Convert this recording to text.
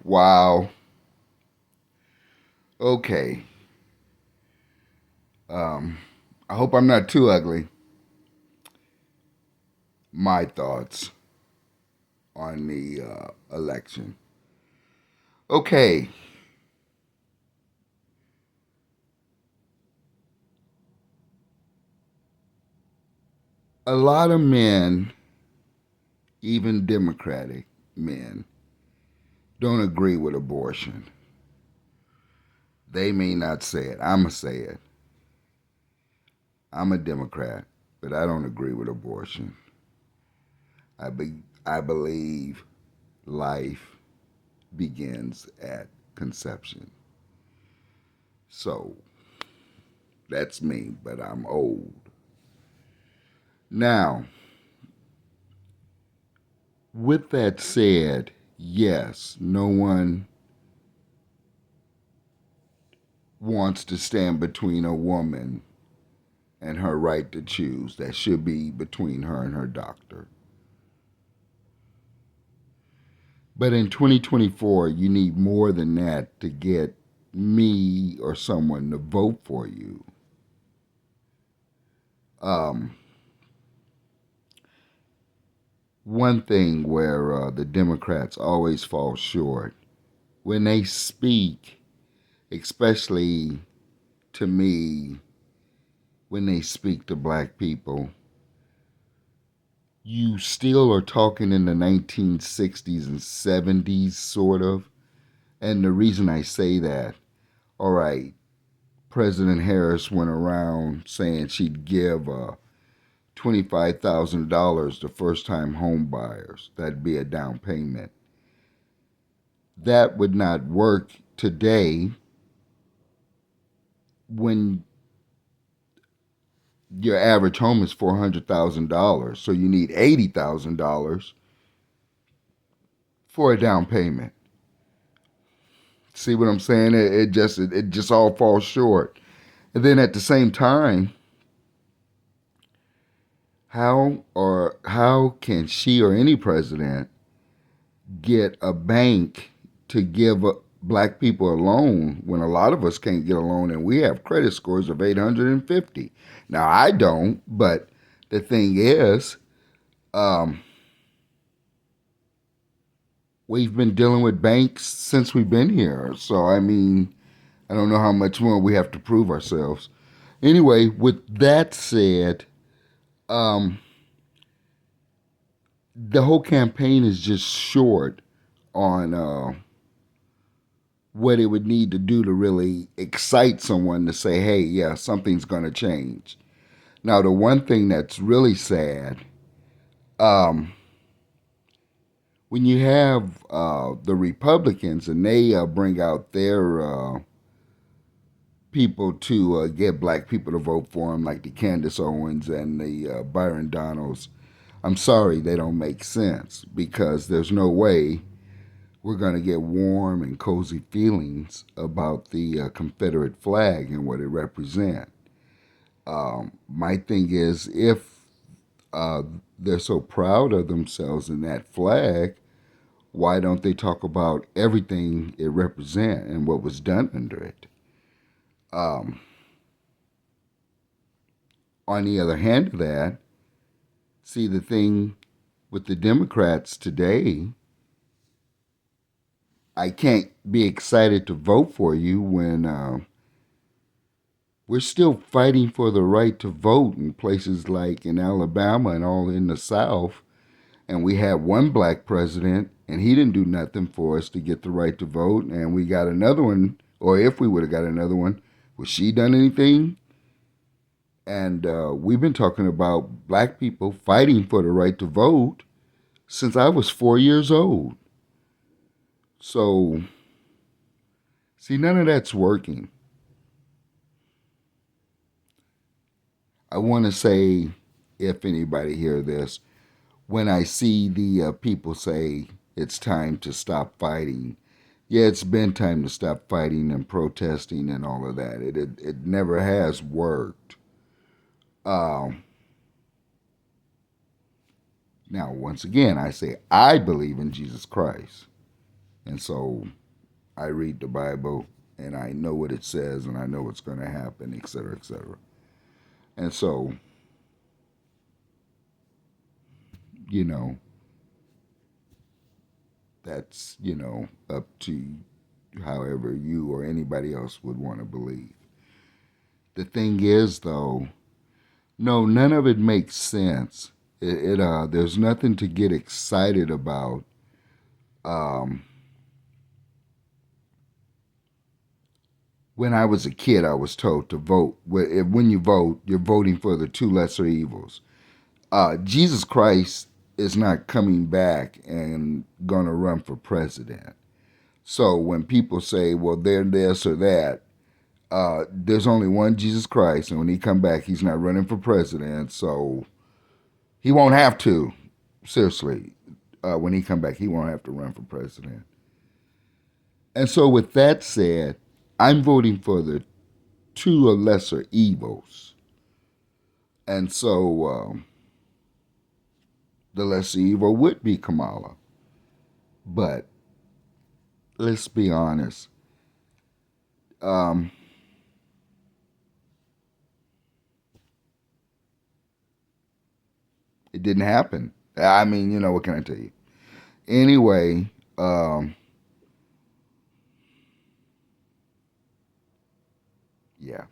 Wow. Okay. Um, I hope I'm not too ugly. My thoughts on the election. Okay. A lot of men, even Democratic men, don't agree with abortion. They may not say it. I'm going to say it. I'm a Democrat, but I don't agree with abortion. I believe life begins at conception. So that's me, but I'm old. Now, with that said, yes, no one wants to stand between a woman and her right to choose. That should be between her and her doctor. But in 2024, you need more than that to get me or someone to vote for you. Um, One thing where the Democrats always fall short when they speak, especially to me, when they speak to black people, you still are talking in the 1960s and 70s, sort of. And the reason I say that, all right, President Harris went around saying she'd give $25,000 to first time home buyers. That'd be a down payment. That would not work today when your average home is $400,000. So you need $80,000 for a down payment. See what I'm saying? It just all falls short. And then at the same time, how can she or any president get a bank to give black people a loan when a lot of us can't get a loan and we have credit scores of 850? Now I don't, but the thing is, um, we've been dealing with banks since we've been here. So I mean, I don't know how much more we have to prove ourselves. Anyway, with that said, um, the whole campaign is just short on what it would need to do to really excite someone to say, hey, yeah, something's going to change. Now, the one thing that's really sad, um, when you have the Republicans and they bring out their people to get black people to vote for them, like the Candace Owens and the Byron Donalds, I'm sorry, they don't make sense because there's no way we're going to get warm and cozy feelings about the Confederate flag and what it represents. My thing is, if uh, they're so proud of themselves in that flag, why don't they talk about everything it represents and what was done under it? Um, on the other hand of that, see the thing with the Democrats today, I can't be excited to vote for you when we're still fighting for the right to vote in places like in Alabama and all in the South. And we had one black president, and he didn't do nothing for us to get the right to vote. And we got another one, or if we would have got another one, was she done anything? And we've been talking about black people fighting for the right to vote since I was 4 years old. So, see, none of that's working. I want to say, if anybody hear this, when I see the people say it's time to stop fighting, yeah, it's been time to stop fighting and protesting and all of that. It never has worked. Um, Now, once again, I say I believe in Jesus Christ, and so I read the Bible and I know what it says and I know what's going to happen, et cetera, et cetera. And so, you know, that's, up to however you or anybody else would want to believe. The thing is, though, no, none of it makes sense. There's nothing to get excited about. Um, when I was a kid, I was told to vote. When you vote, you're voting for the two lesser evils. Jesus Christ is not coming back and gonna run for president. So when people say, "Well, they're this or that," there's only one Jesus Christ, and when he come back, he's not running for president. So he won't have to. Seriously, when he come back, he won't have to run for president. And so, with that said, I'm voting for the two lesser evils. And so, the lesser evil would be Kamala. But let's be honest. Um, it didn't happen. I mean, what can I tell you? Anyway, yeah.